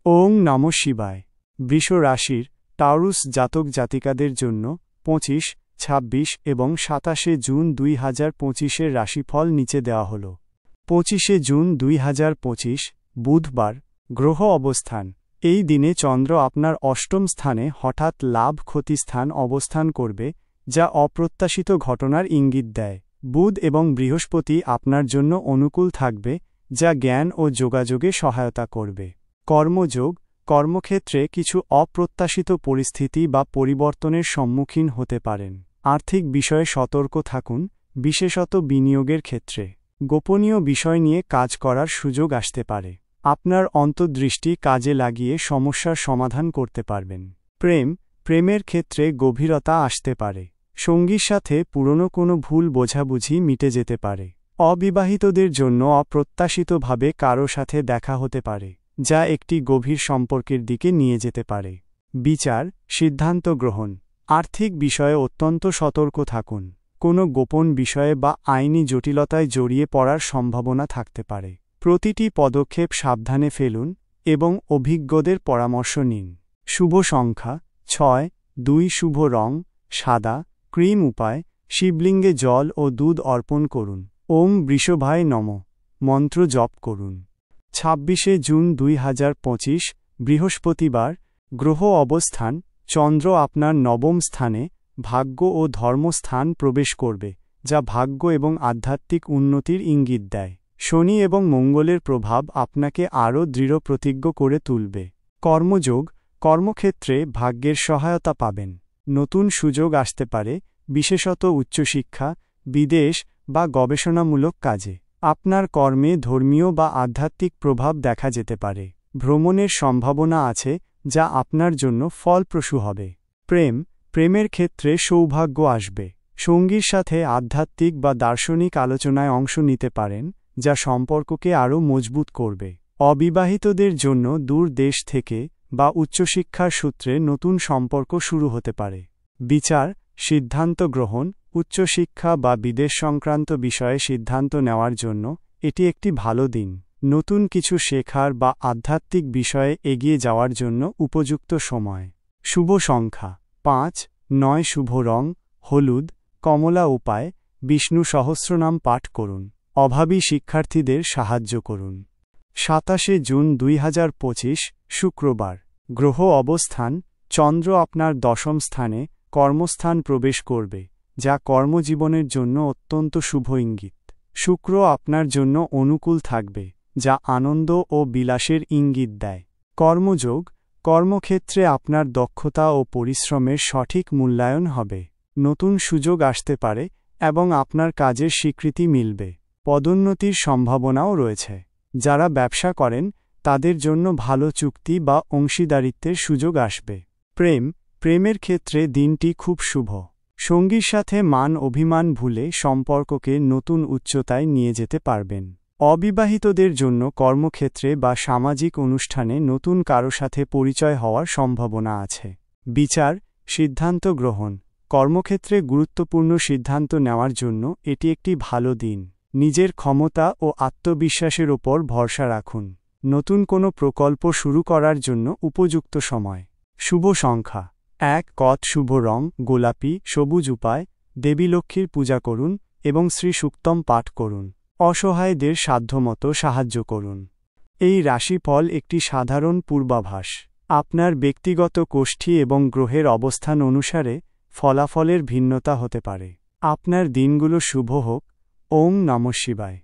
ওং নমঃ শিবায়। বৃষ রাশির টাউরুস জাতক জাতিকাদের জন্য 25, 26 এবং 27 জুন 2025-এর রাশিফল নিচে দেওয়া হল। 25 জুন 2025 বুধবার। গ্রহ অবস্থান। এই দিনে চন্দ্র আপনার অষ্টম স্থানে হঠাৎ লাভ ক্ষতি স্থান অবস্থান করবে, যা অপ্রত্যাশিত ঘটনার ইঙ্গিত দেয়। বুধ এবং বৃহস্পতি আপনার জন্য অনুকূল থাকবে, যা জ্ঞান ও যোগাযোগে সহায়তা করবে। কর্মযোগ। কর্মক্ষেত্রে কিছু অপ্রত্যাশিত পরিস্থিতি বা পরিবর্তনের সম্মুখীন হতে পারেন। আর্থিক বিষয়ে সতর্ক থাকুন, বিশেষত বিনিয়োগের ক্ষেত্রে। গোপনীয় বিষয় নিয়ে কাজ করার সুযোগ আসতে পারে। আপনার অন্তর্দৃষ্টি কাজে লাগিয়ে সমস্যার সমাধান করতে পারবেন। প্রেমের ক্ষেত্রে গভীরতা আসতে পারে। সঙ্গীর সাথে পুরনো কোনো ভুল বোঝাবুঝি মিটে যেতে পারে। অবিবাহিতদের জন্য অপ্রত্যাশিতভাবে কারো সাথে দেখা হতে পারে, যা একটি গভীর সম্পর্কের দিকে নিয়ে যেতে পারে। বিচার, সিদ্ধান্ত গ্রহণ। আর্থিক বিষয়ে অত্যন্ত সতর্ক থাকুন। কোনো গোপন বিষয়ে বা আইনি জটিলতায় জড়িয়ে পড়ার সম্ভাবনা থাকতে পারে। প্রতিটি পদক্ষেপ সাবধানে ফেলুন এবং অভিজ্ঞদের পরামর্শ নিন। শুভ সংখ্যা 6, 2 শুভ রং সাদা, ক্রিম উপায় শিবলিঙ্গে জল ও দুধ অর্পণ করুন। ওম বৃষভায় নমঃ মন্ত্র জপ করুন। 26 জুন 2025 বৃহস্পতিবার। গ্রহ অবস্থান। চন্দ্র আপনার নবম স্থানে ভাগ্য ও ধর্মস্থান প্রবেশ করবে, যা ভাগ্য এবং আধ্যাত্মিক উন্নতির ইঙ্গিত দেয়। শনি এবং মঙ্গলের প্রভাব আপনাকে আরও দৃঢ় প্রতিজ্ঞ করে তুলবে। কর্মযোগ। কর্মক্ষেত্রে ভাগ্যের সহায়তা পাবেন। নতুন সুযোগ আসতে পারে, বিশেষত উচ্চশিক্ষা, বিদেশ বা গবেষণামূলক কাজে। আপনার কর্মে ধর্মীয় বা আধ্যাত্মিক প্রভাব দেখা যেতে পারে। ভ্রমণের সম্ভাবনা আছে, যা আপনার জন্য ফলপ্রসূ হবে। প্রেমের ক্ষেত্রে সৌভাগ্য আসবে। সঙ্গীর সাথে আধ্যাত্মিক বা দার্শনিক আলোচনায় অংশ নিতে পারেন, যা সম্পর্ককে আরও মজবুত করবে। অবিবাহিতদের জন্য দূর দেশ থেকে বা উচ্চশিক্ষার সূত্রে নতুন সম্পর্ক শুরু হতে পারে। বিচার, সিদ্ধান্ত গ্রহণ। উচ্চশিক্ষা বা বিদেশ সংক্রান্ত বিষয়ে সিদ্ধান্ত নেওয়ার জন্য এটি একটি ভালো দিন। নতুন কিছু শেখার বা আধ্যাত্মিক বিষয়ে এগিয়ে যাওয়ার জন্য উপযুক্ত সময়। শুভ সংখ্যা 5, 9 শুভ রং হলুদ, কমলা উপায় বিষ্ণু সহস্রনাম পাঠ করুন। অভাবী শিক্ষার্থীদের সাহায্য করুন। 27 জুন 2025 শুক্রবার। গ্রহ অবস্থান। চন্দ্র আপনার দশম স্থানে কর্মস্থান প্রবেশ করবে, যা কর্মজীবনের জন্য অত্যন্ত শুভ ইঙ্গিত। শুক্র আপনার জন্য অনুকূল থাকবে, যা আনন্দ ও বিলাসের ইঙ্গিত দেয়। কর্মযোগ। কর্মক্ষেত্রে আপনার দক্ষতা ও পরিশ্রমের সঠিক মূল্যায়ন হবে। নতুন সুযোগ আসতে পারে এবং আপনার কাজের স্বীকৃতি মিলবে। পদোন্নতির সম্ভাবনাও রয়েছে। যারা ব্যবসা করেন তাদের জন্য ভালো চুক্তি বা অংশীদারিত্বের সুযোগ আসবে। প্রেমের ক্ষেত্রে দিনটি খুব শুভ। সঙ্গীর সাথে মান অভিমান ভুলে সম্পর্ককে নতুন উচ্চতায় নিয়ে যেতে পারবেন। অবিবাহিতদের জন্য কর্মক্ষেত্রে বা সামাজিক অনুষ্ঠানে নতুন কারো সাথে পরিচয় হওয়ার সম্ভাবনা আছে। বিচার, সিদ্ধান্ত গ্রহণ। কর্মক্ষেত্রে গুরুত্বপূর্ণ সিদ্ধান্ত নেওয়ার জন্য এটি একটি ভালো দিন। নিজের ক্ষমতা ও আত্মবিশ্বাসের ওপর ভরসা রাখুন। নতুন কোনো প্রকল্প শুরু করার জন্য উপযুক্ত সময়। শুভ সংখ্যা 1, কত শুভ রং গোলাপি সবুজ উপায় দেবী লক্ষ্মীর পূজা করুন এবং শ্রী সূক্তম পাঠ করুন। অসহায়দের সাধ্যমতো সাহায্য করুন। এই রাশিফল একটি সাধারণ পূর্বাভাস। আপনার ব্যক্তিগত কোষ্ঠী এবং গ্রহের অবস্থান অনুসারে ফলাফলের ভিন্নতা হতে পারে। আপনার দিনগুলো শুভ হোক। ওং নমঃ শিবায়।